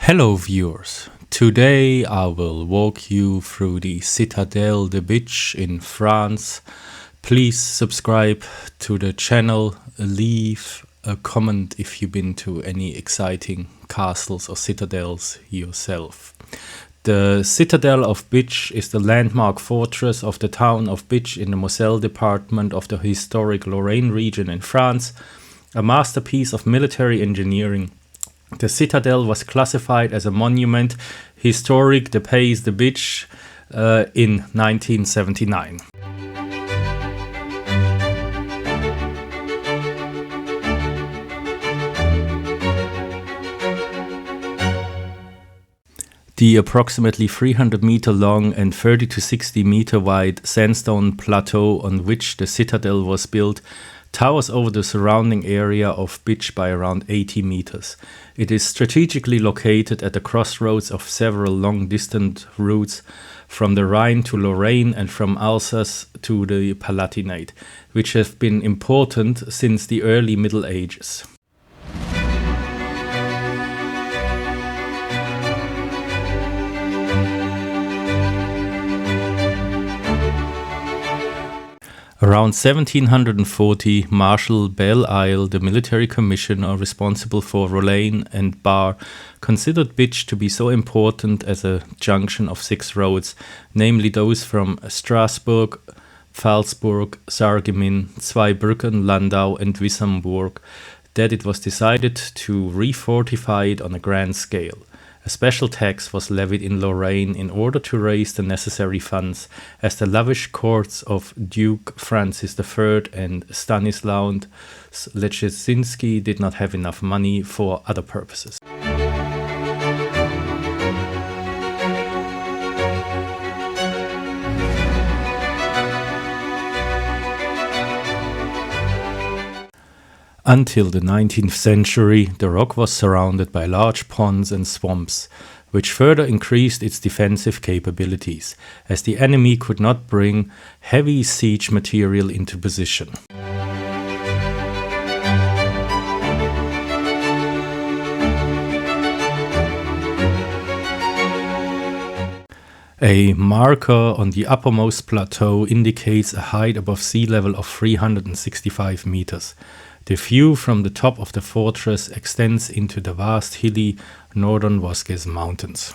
Hello viewers, today I will walk you through the Citadelle de Bitche in France. Please subscribe to the channel, leave a comment if you've been to any exciting castles or citadels yourself. The Citadelle of Bitche is the landmark fortress of the town of Bitche in the Moselle department of the historic Lorraine region in France, a masterpiece of military engineering. The citadel was classified as a monument historique des Pays de Bitche in 1979. The approximately 300 meter long and 30 to 60 meter wide sandstone plateau on which the citadel was built towers over the surrounding area of Bitche by around 80 meters. It is strategically located at the crossroads of several long-distant routes from the Rhine to Lorraine and from Alsace to the Palatinate, which have been important since the early Middle Ages. Around 1740, Marshal Belle-Isle, the military commissioner responsible for Lorraine and Bar, considered Bitche to be so important as a junction of 6 roads, namely those from Strasbourg, Pfalzburg, Sarreguemines, Zweibrücken, Landau and Wissembourg, that it was decided to refortify it on a grand scale. A special tax was levied in Lorraine in order to raise the necessary funds, as the lavish courts of Duke Francis III and Stanislaus Leszczynski did not have enough money for other purposes. Until the 19th century, the rock was surrounded by large ponds and swamps, which further increased its defensive capabilities, as the enemy could not bring heavy siege material into position. A marker on the uppermost plateau indicates a height above sea level of 365 meters. The view from the top of the fortress extends into the vast hilly northern Vosges mountains.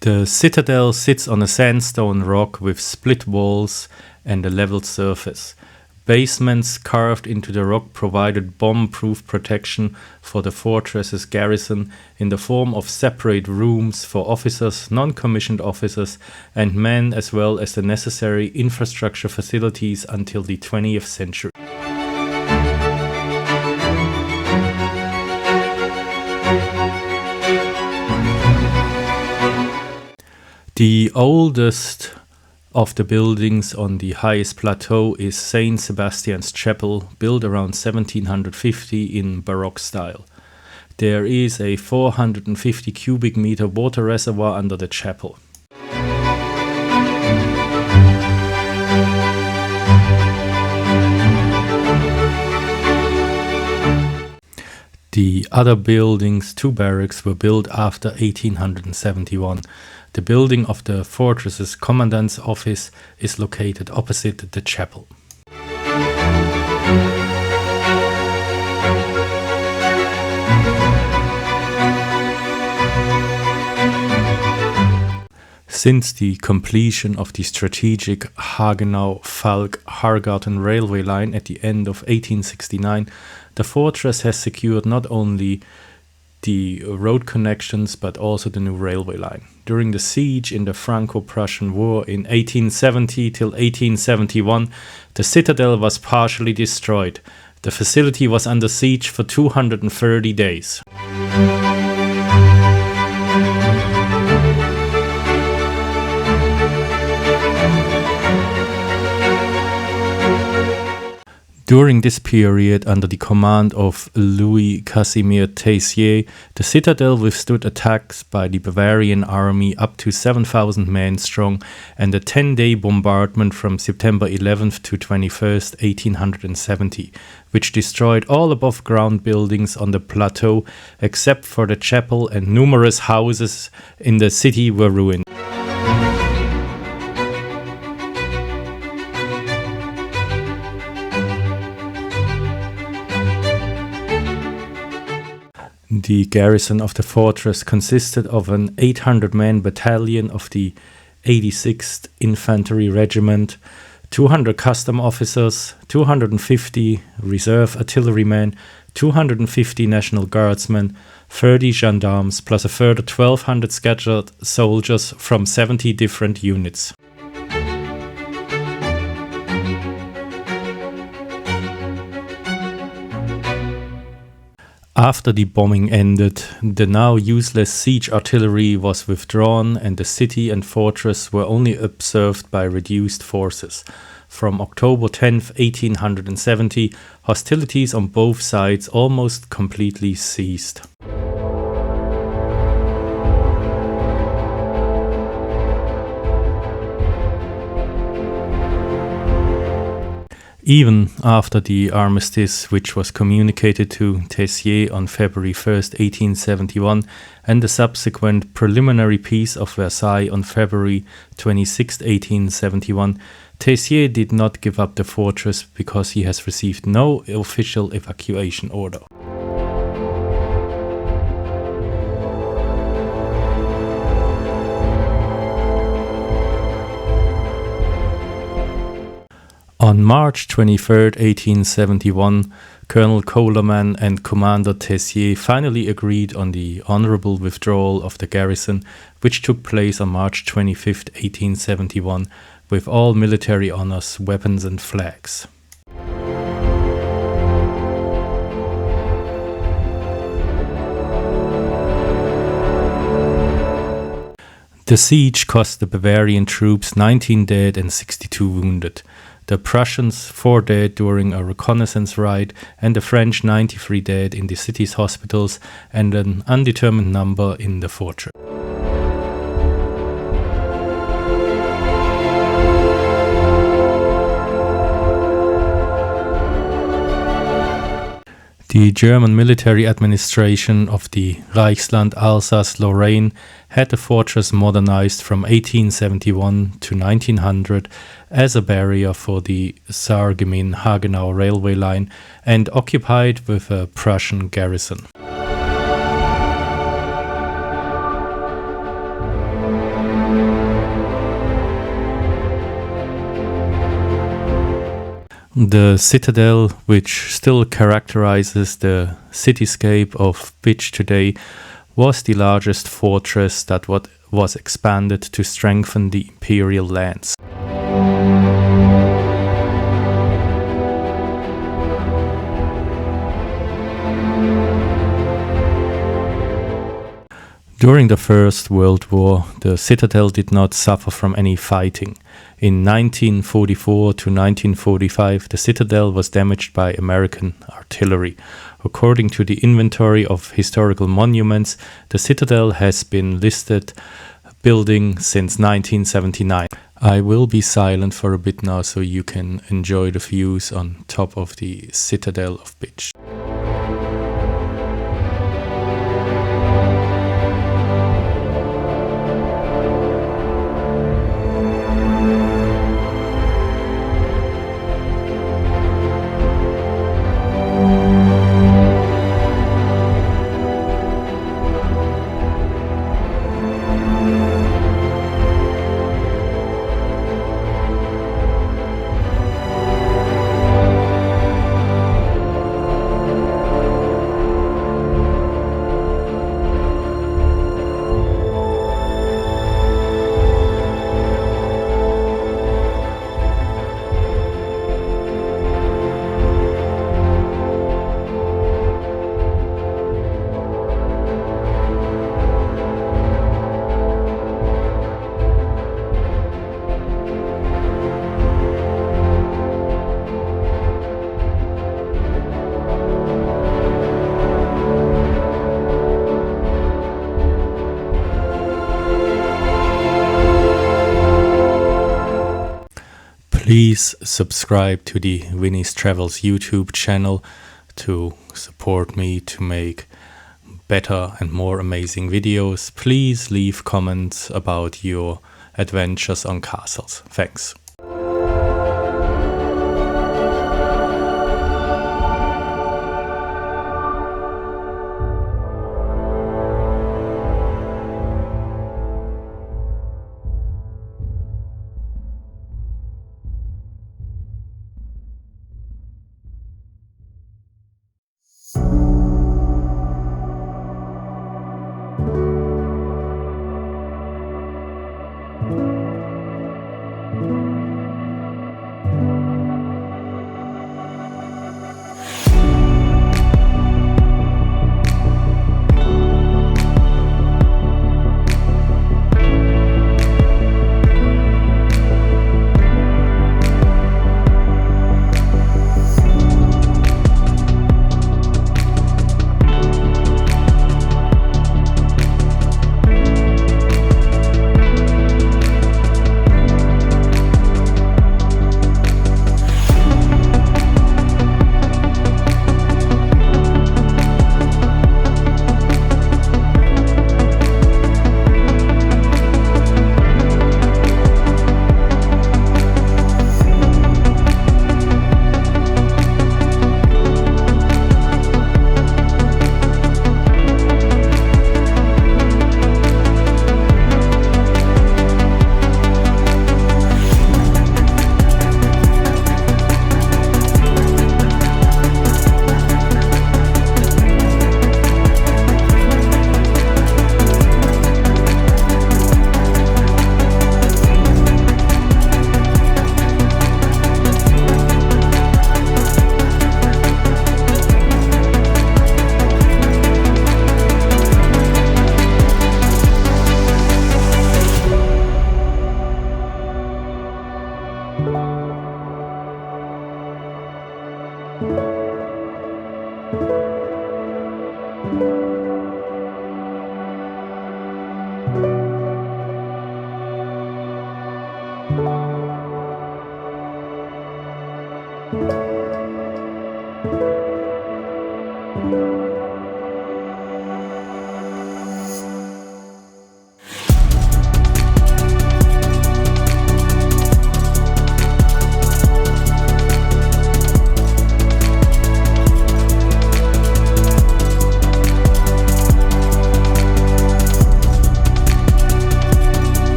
The citadel sits on a sandstone rock with split walls and a level surface. Basements carved into the rock provided bomb-proof protection for the fortress's garrison in the form of separate rooms for officers, non-commissioned officers and men, as well as the necessary infrastructure facilities until the 20th century. The oldest of the buildings on the highest plateau is Saint Sebastian's Chapel, built around 1750 in Baroque style. There is a 450 cubic meter water reservoir under the chapel. The other buildings, 2 barracks, were built after 1871. The building of the fortress's commandant's office is located opposite the chapel. Since the completion of the strategic Hagenau-Falk-Hargarten railway line at the end of 1869, the fortress has secured not only the road connections but also the new railway line. During the siege in the Franco-Prussian War in 1870 till 1871, the citadel was partially destroyed. The facility was under siege for 230 days. During this period, under the command of Louis Casimir Tessier, the citadel withstood attacks by the Bavarian army up to 7,000 men strong, and a 10-day bombardment from September 11th to 21st, 1870, which destroyed all above-ground buildings on the plateau, except for the chapel, and numerous houses in the city were ruined. The garrison of the fortress consisted of an 800-man battalion of the 86th Infantry Regiment, 200 custom officers, 250 reserve artillerymen, 250 National Guardsmen, 30 gendarmes, plus a further 1,200 scattered soldiers from 70 different units. After the bombing ended, the now useless siege artillery was withdrawn and the city and fortress were only observed by reduced forces. From October 10, 1870, hostilities on both sides almost completely ceased. Even after the armistice, which was communicated to Tessier on February 1st, 1871, and the subsequent preliminary peace of Versailles on February 26, 1871, Tessier did not give up the fortress because he has received no official evacuation order. On March 23, 1871, Colonel Coleman and Commander Tessier finally agreed on the honorable withdrawal of the garrison, which took place on March 25, 1871, with all military honors, weapons and flags. The siege cost the Bavarian troops 19 dead and 62 wounded. The Prussians 4 dead during a reconnaissance raid, and the French 93 dead in the city's hospitals and an undetermined number in the fortress. The German military administration of the Reichsland Alsace-Lorraine had the fortress modernized from 1871 to 1900 as a barrier for the Saargemien-Hagenau railway line and occupied with a Prussian garrison. The citadel, which still characterizes the cityscape of Bitche today, was the largest fortress that was expanded to strengthen the imperial lands. During the First World War, the citadel did not suffer from any fighting. In 1944 to 1945, the citadel was damaged by American artillery. According to the Inventory of Historical Monuments, the citadel has been listed building since 1979. I will be silent for a bit now so you can enjoy the views on top of the Citadel of Bitche. Please subscribe to the Winnie's Travels YouTube channel to support me to make better and more amazing videos. Please leave comments about your adventures on castles. Thanks.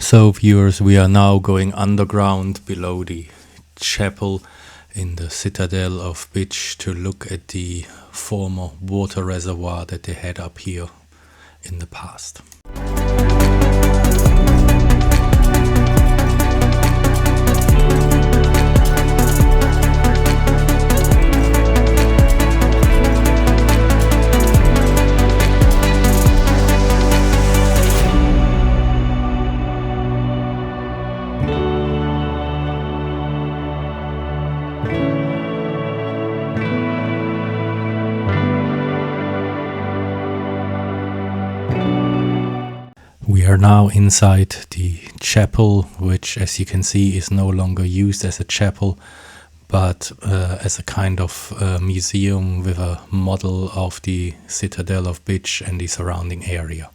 So viewers, we are now going underground below the chapel in the Citadelle of Bitche to look at the former water reservoir that they had up here in the past. We are now inside the chapel, which, as you can see, is no longer used as a chapel, but as a kind of museum with a model of the Citadelle of Bitche and the surrounding area.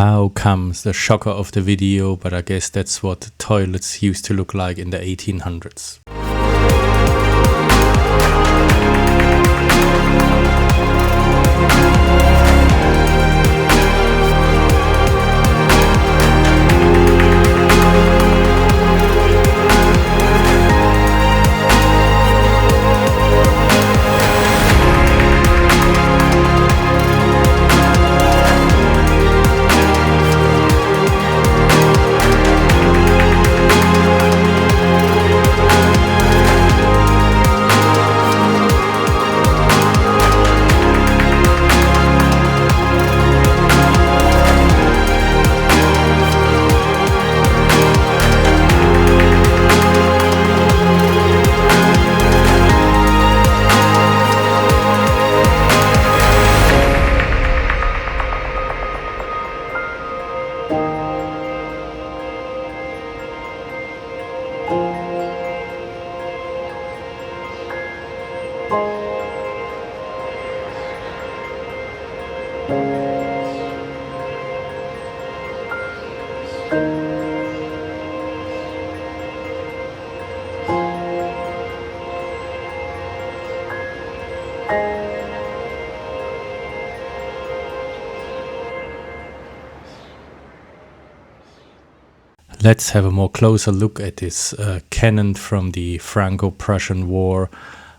now comes the shocker of the video, but I guess that's what toilets used to look like in the 1800s. Let's have a more closer look at this cannon from the Franco-Prussian War.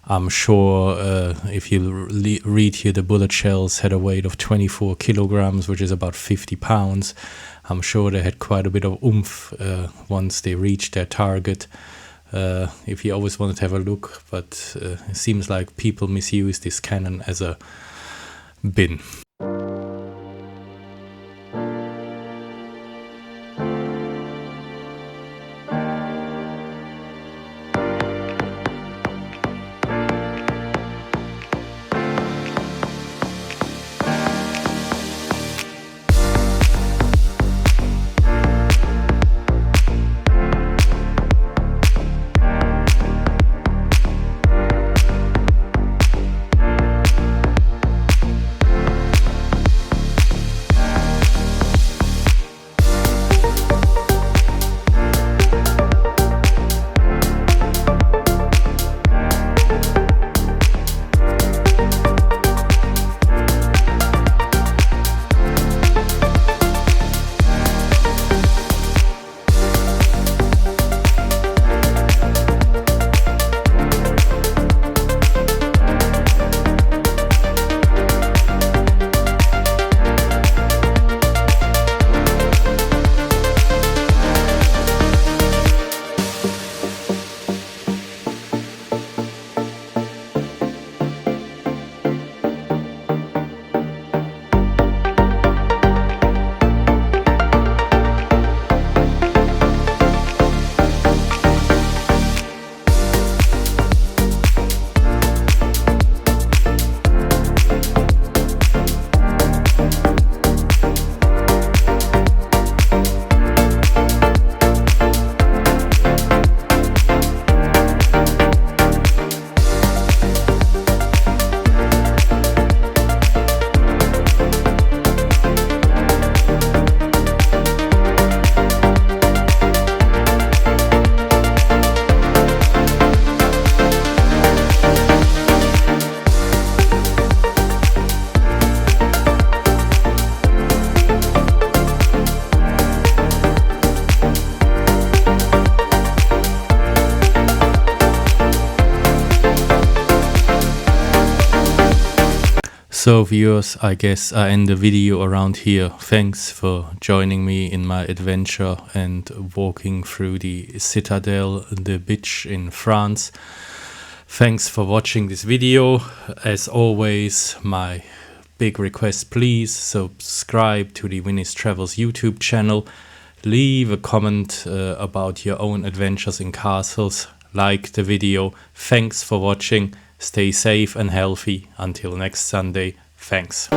I'm sure if you read here, the bullet shells had a weight of 24 kilograms, which is about 50 pounds. I'm sure they had quite a bit of oomph once they reached their target. If you always wanted to have a look, but it seems like people misuse this cannon as a bin. So viewers, I guess I end the video around here. Thanks for joining me in my adventure and walking through the Citadelle de Bitche in France. Thanks for watching this video. As always, my big request, please subscribe to the Winnie's Travels YouTube channel. Leave a comment about your own adventures in castles. Like the video. Thanks for watching. Stay safe and healthy. Until next Sunday. Thanks.